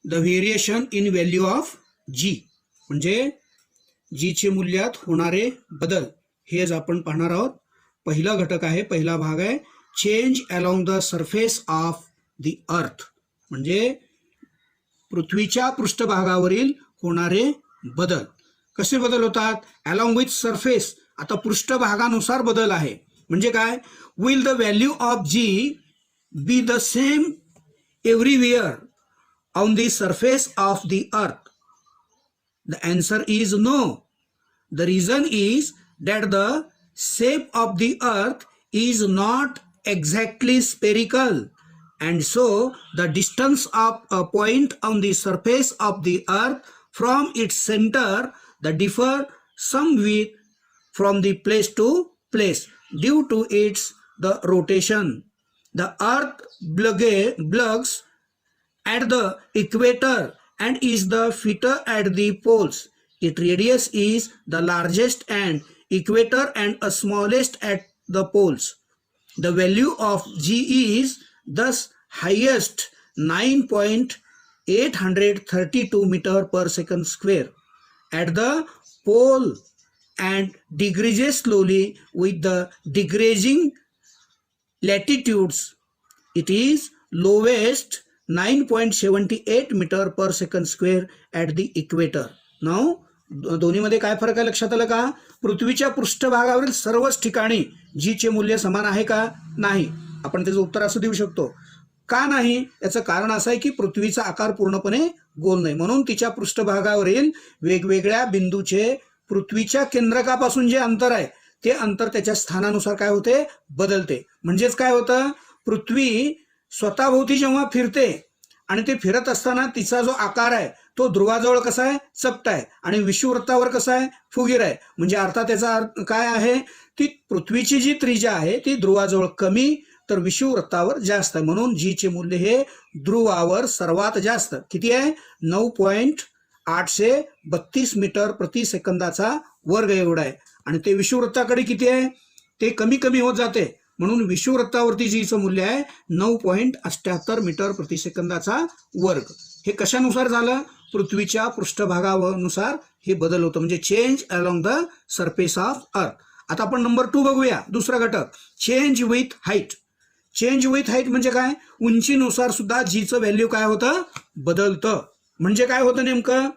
The variation in value of G, म्हणजे जीचे मूल्यात होणारे बदल हेच आपण पाहणार आहोत. पहिला घटक आहे, पहिला भाग आहे change along the surface of the अर्थ, म्हणजे पृथ्वीच्या पृष्ठभागावरील होणारे बदल. कसे बदल होतात? अलॉंग विथ सरफेस, आता पृष्ठभागानुसार बदल आहे. म्हणजे काय? Will the value of g be the same everywhere on the surface of the earth? The answer is no. The reason is that the shape of the earth is not exactly spherical, and so the distance of a point on the surface of the earth from its center the differ somewhat from the place to place due to its the rotation. The earth plugs at the equator and is the fitter at the poles. Its radius is the largest and equator and a smallest at the poles. The value of G is thus highest 9.832 meter per second square at the pole and decreases slowly with the decreasing latitudes. It is lowest 9.78 meter per second square at the equator. Now दोन्हीमध्ये काय फरक आहे लक्षात आलं का? पृथ्वीच्या पृष्ठभागावरील सर्वच ठिकाणी जी चे मूल्य समान आहे का? नाही. आपण त्याचं उत्तर असं देऊ शकतो. का नाही? याचं कारण असं आहे की पृथ्वीचा आकार पूर्णपणे गोल नाही, म्हणून तिच्या पृष्ठभागावरील वेगवेगळ्या बिंदूचे पृथ्वीच्या केंद्रकापासून जे अंतर आहे ते अंतर त्याच्या स्थानानुसार काय होते? बदलते. म्हणजेच काय होतं? पृथ्वी स्वतःभोवती जेव्हा फिरते आणि ते फिरत असताना तिचा जो आकार आहे तो ध्रुवाजवळ कसा आहे? चपटा आहे, आणि विषुववृत्तावर कसा आहे? फुगीर आहे. म्हणजे अर्थात त्याचा अर्थ काय आहे? ती पृथ्वीची जी त्रिज्या आहे ती ध्रुवाजवळ कमी तर विषुववृत्तावर जास्त आहे, म्हणून जी चे मूल्य हे ध्रुवावर सर्वात जास्त किती आहे? 9.832 मीटर प्रति सेकंदाचा वर्ग एवढा आहे. आणि ते विषुववृत्ताकडे किती आहे? ते कमी कमी होत जाते, म्हणून विषुववृत्तावरती जीचं मूल्य आहे 9.78 मीटर प्रति सेकंदाचा वर्ग. हे कशानुसार झालं? पृथ्वीच्या पृष्ठभागानुसार हे बदल होतं, म्हणजे change along the surface of अर्थ. आता आपण नंबर 2 बघूया, दुसरा घटक change with height. Change with height म्हणजे काय? उंचीनुसार सुद्धा जीचं व्हॅल्यू काय होतं? बदलतं. म्हणजे काय होतं नेमकं?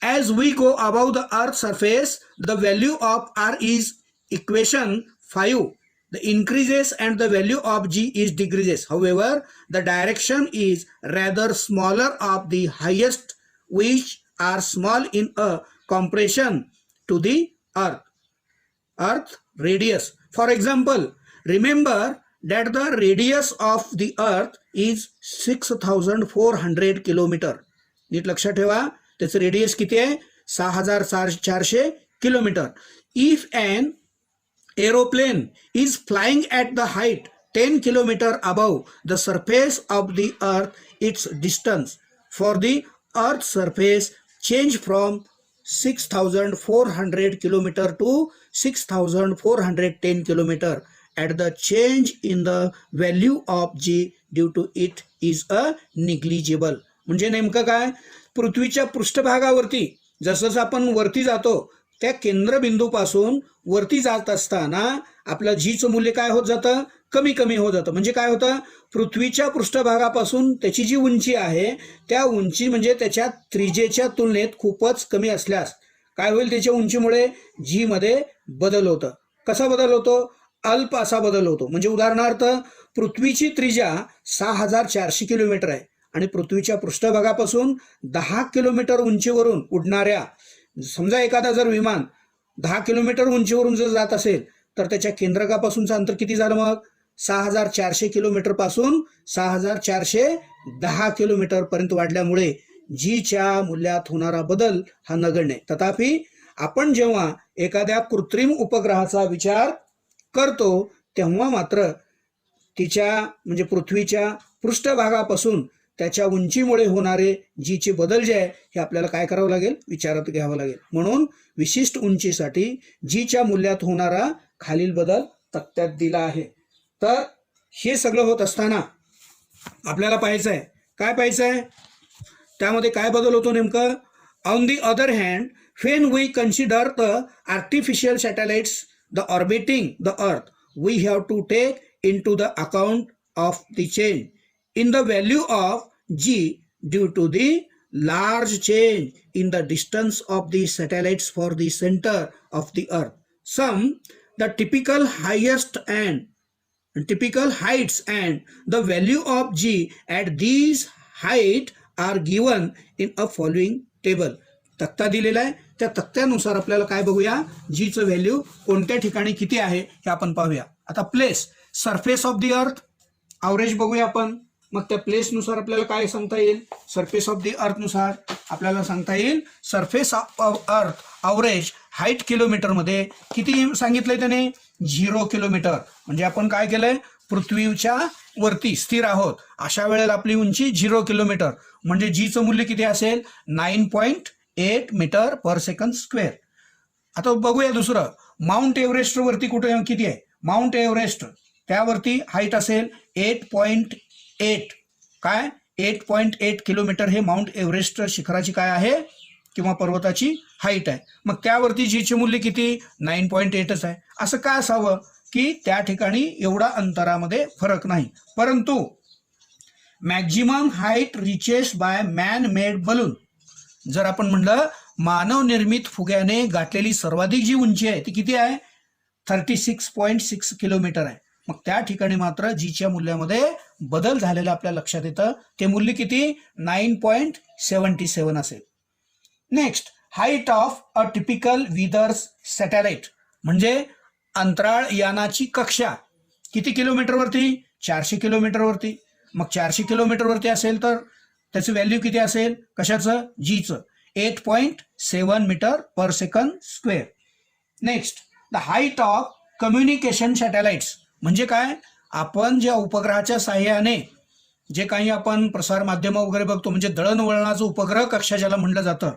As we go above the earth surface the value of R is equation 5. The increases and the value of G is decreases. However, the direction is rather smaller of the highest, which are small in a comparison to the Earth radius. For example, remember that the radius of the Earth is 6,400 kilometer. नीट लक्षात ठेवा, त्याचं radius किती आहे? 6,400 kilometre. If an aeroplane is flying at the height 10 km above the surface of the earth, its distance for the earth's surface change from 6,400 km to 6,410 km at the change in the value of G due to it is a negligible. म्हणजे नेमकं काय? पृथ्वीच्या पृष्ठभागावरती जसं आपण वरती जातो त्या केंद्रबिंदूपासून वरती जात असताना आपलं जीचं मूल्य काय होत जातं? कमी कमी होत जातं. म्हणजे काय होतं? पृथ्वीच्या पृष्ठभागापासून त्याची जी उंची आहे त्या उंची म्हणजे त्याच्या त्रिज्येच्या तुलनेत खूपच कमी असल्यास काय होईल? त्याच्या उंचीमुळे जी मध्ये बदल होतं. कसा बदल होतो? अल्प असा बदल होतो. म्हणजे उदाहरणार्थ पृथ्वीची त्रिज्या 6,400 किलोमीटर आहे आणि पृथ्वीच्या पृष्ठभागापासून 10 किलोमीटर उंचीवरून उडणाऱ्या, समजा एखादा जर विमान 10 किलोमीटर उंचीवरून जर जात असेल तर त्याच्या केंद्रकापासूनचं अंतर किती झालं? मग 6,400 किलोमीटर पासून 6,410 किलोमीटर पर्यंत वाढल्यामुळे जीच्या मूल्यात होणारा बदल हा नगण्य. तथापि आपण जेव्हा एखाद्या कृत्रिम उपग्रहाचा विचार करतो तेव्हा मात्र तिच्या म्हणजे पृथ्वीच्या पृष्ठभागापासून त्याच्या उंचीमुळे होणारे जीचे बदल जे आहे हे आपल्याला काय करावं लागेल? विचारात घ्यावं लागेल. म्हणून विशिष्ट उंचीसाठी जीच्या मूल्यात होणारा खालील बदल तक्त्यात दिला आहे. तर हे सगळं होत असताना आपल्याला पाहायचं आहे काय? पाहायचं आहे त्यामध्ये काय बदल होतो नेमकं? On the other hand, when we consider the artificial satellites the orbiting the earth, we have to take into the account of the change in the value of g due to the large change in the distance of the satellites for the center of the earth. Some the typical heights and the value of g at these height are given in a following table. तक्ता दिलेला आहे, त्या तक्त्यानुसार आपल्याला काय बघूया, जीचं value कोणत्या ठिकाणी किती आहे हे आपण पाहूया. आता प्लेस सरफेस ऑफ द अर्थ ॲव्हरेज बघूया आपण. मग त्या प्लेसनुसार आपल्याला काय सांगता येईल? सरफेस ऑफ द अर्थनुसार आपल्याला सांगता येईल सरफेस ऑफ अर्थ ॲव्हरेज हाईट किलोमीटरमध्ये किती सांगितलंय त्याने? 0 किलोमीटर. म्हणजे आपण काय केलंय, पृथ्वीच्या वरती स्थिर आहोत, अशा वेळेला आपली उंची 0 किलोमीटर. म्हणजे जीचं मूल्य किती असेल? 9.8 मीटर पर सेकंद स्क्वेअर. आता बघूया दुसरं, माउंट एव्हरेस्ट वरती कुठे किती आहे? माउंट एव्हरेस्ट त्यावरती हाईट असेल 8.8. काय? 8.8 किलोमीटर हे माउंट एव्हरेस्ट शिखराची काय आहे किंवा पर्वताची हाईट आहे. मग त्यावरती जीचे मूल्य किती? 9.8च आहे. असं का असावं की त्या ठिकाणी एवढा अंतरामध्ये फरक नाही. परंतु maximum height reaches by man made balloon, जर आपण म्हणलं मानव निर्मित फुग्याने गाठलेली सर्वाधिक जी उंची आहे ती किती आहे? 36.6 किलोमीटर आहे. मग त्या ठिकाणी मात्र जीच्या मूल्यामध्ये बदल झालेला आपल्या लक्षात येतं. ते मूल्य किती? 9.77 असेल. Next, height of a typical withers satellite, म्हणजे अंतराळ यानाची कक्षा किती किलोमीटरवरती? 400 किलोमीटरवरती. मग 400 किलोमीटरवरती असेल तर त्याचं व्हॅल्यू किती असेल? कशाचं? जीचं 8.7 metre per second square. Next, the height of communication satellites, म्हणजे काय? आपण ज्या उपग्रहाच्या साहाय्याने जे काही आपण प्रसार माध्यम वगैरे बघतो, म्हणजे दळणवळणाचं उपग्रह कक्षा ज्याला म्हणलं जातं,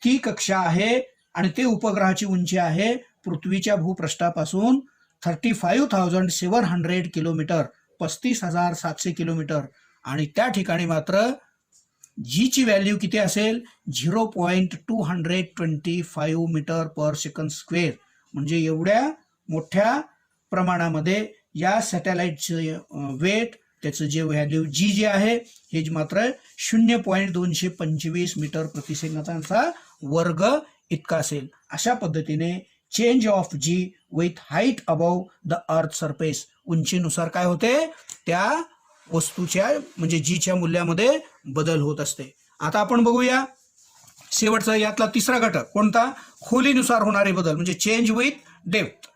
ती कक्षा आहे. आणि ते उपग्रहाची उंची आहे पृथ्वीच्या भूपृष्ठापासून 35,700 किलोमीटर, 35,700 किलोमीटर. आणि त्या ठिकाणी मात्र जीची व्हॅल्यू किती असेल? 0.225 मीटर पर सेकंद स्क्वेअर. म्हणजे एवढ्या मोठ्या प्रमाणामध्ये या सॅटेलाइटचं वेट, त्याचं जे व्हॅल्यू जी जे आहे हे मात्र 0.225 मीटर प्रति सेकंदाचा वर्ग इतका असेल. अशा पद्धतीने change of G with height above the earth surface, उंचीनुसार काय होते? त्या वस्तूच्या म्हणजे जीच्या मूल्यामध्ये बदल होत असते. आता आपण बघूया शेवटचा यातला तिसरा घटक कोणता? खोलीनुसार होणारे बदल, म्हणजे change with depth.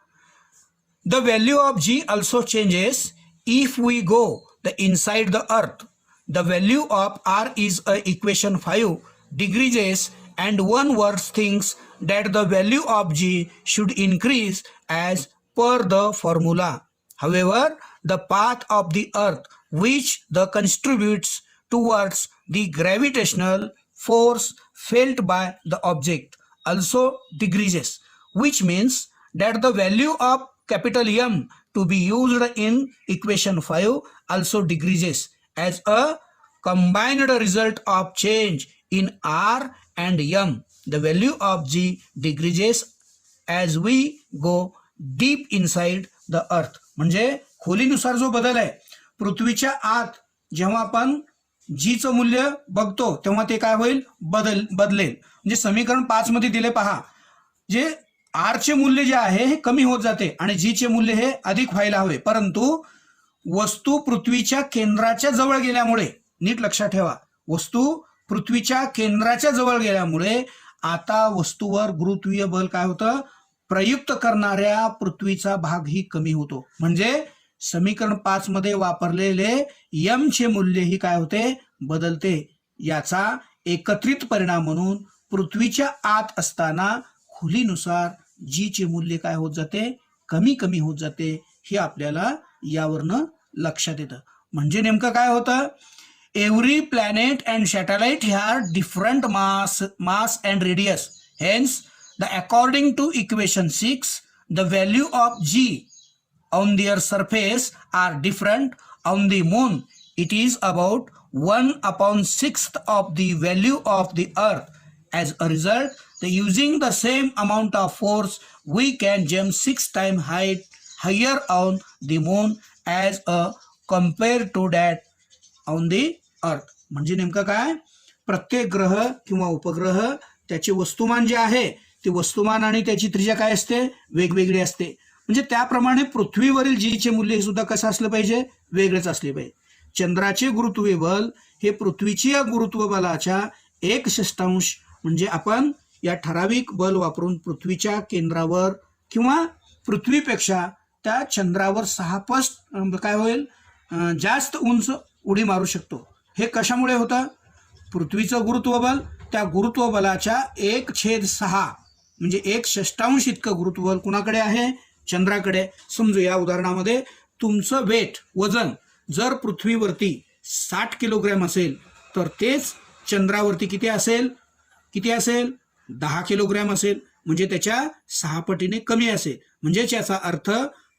The value of g also changes if we go the inside the earth. The value of R is a equation 5 decreases and one word thinks that the value of g should increase as per the formula. However, the path of the earth which the contributes towards the gravitational force felt by the object also decreases, which means that the value of capital M to be used in equation 5 also decreases as a combined result of change in R and M. The value of G decreases as we go deep inside the earth. म्हणजे खोलीनुसार जो बदल आहे, पृथ्वीच्या आत जेव्हा आपण जीचं मूल्य बघतो तेव्हा ते काय होईल? बदलेल. म्हणजे समीकरण 5 मध्ये दिले पहा, जे आरचे मूल्य जे आहे हे कमी होत जाते आणि जीचे मूल्य हे अधिक व्हायला हवे. परंतु वस्तू पृथ्वीच्या केंद्राच्या जवळ गेल्यामुळे, नीट लक्षात ठेवा, वस्तू पृथ्वीच्या केंद्राच्या जवळ गेल्यामुळे आता वस्तूवर गुरुत्वीय बल काय होतं? प्रयुक्त करणाऱ्या पृथ्वीचा भाग ही कमी होतो. म्हणजे समीकरण 5 मध्ये वापरलेले यम चे मूल्य ही काय होते? बदलते. याचा एकत्रित परिणाम म्हणून पृथ्वीच्या आत असताना खोलीनुसार जी चे मूल्य काय होत जाते? कमी कमी होत जाते. हे आपल्याला यावरनं लक्षात येतं. म्हणजे नेमकं काय होतं? Every planet and satellite have different mass and radius. Hence, according to equation 6, the value of G on their surface are different. On the moon, it is about 1/6 of the value of the earth. As a result, using the same amount of force, we can jump 6 times higher on the moon as compared to that on the earth. म्हणजे नेमकं काय, प्रत्येक ग्रह किंवा उपग्रह त्याचे वस्तुमान जे आहे ते वस्तुमान आणि त्याची त्रिज्या काय असते, वेगवेगळी असते. म्हणजे त्याप्रमाणे पृथ्वीवरील जीचे मूल्य सुद्धा कसं असलं पाहिजे, वेगळेच असले पाहिजे. चंद्राचे गुरुत्वीय बल हे पृथ्वीच्या गुरुत्व बलाच्या 1/6 म्हणजे आपण या ठराविक बल वापरून पृथ्वीच्या केंद्रावर किंवा पृथ्वीपेक्षा त्या चंद्रावर 6 पट काय होईल, जास्त उंच उडी मारू शकतो. हे कशामुळे होतं, पृथ्वीचं गुरुत्व बल त्या गुरुत्व बलाच्या 1/6 म्हणजे 1/6 इतकं गुरुत्व बल कुणाकडे आहे, चंद्राकडे. समजू या उदाहरणामध्ये तुमचं वेट वजन जर पृथ्वीवरती 60 किलोग्रॅम असेल तर तेच चंद्रावरती किती असेल 10 किलोग्रॅम असेल. म्हणजे त्याच्या 6 पटीने कमी असेल. म्हणजेच याचा अर्थ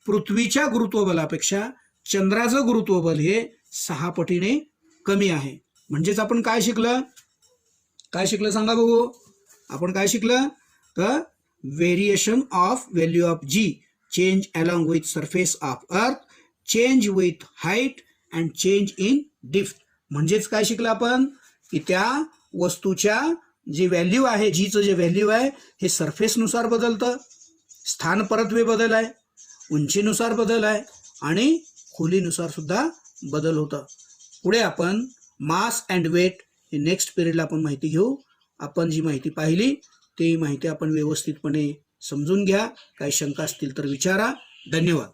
पृथ्वीच्या गुरुत्वबलापेक्षा चंद्राचं गुरुत्वबल हे 6 पटीने कमी आहे. म्हणजेच आपण काय शिकलं सांगा बघू, आपण काय शिकलं तर variation of value of g, change along with surface of earth, change with height and change in depth. म्हणजेच काय शिकलं आपण की त्या वस्तूच्या जे व्हॅल्यू आहे, जीचं जे व्हॅल्यू आहे हे सरफेसनुसार बदलतं, स्थान परत्वे बदल आहे, उंचीनुसार बदल आहे आणि खोलीनुसार सुद्धा बदल होतं. पुढे आपण मास अँड वेट हे नेक्स्ट पिरियडला आपण माहिती घेऊ. आपण जी माहिती पाहिली ती माहिती आपण व्यवस्थितपणे समजून घ्या. काही शंका असतील तर विचारा. धन्यवाद.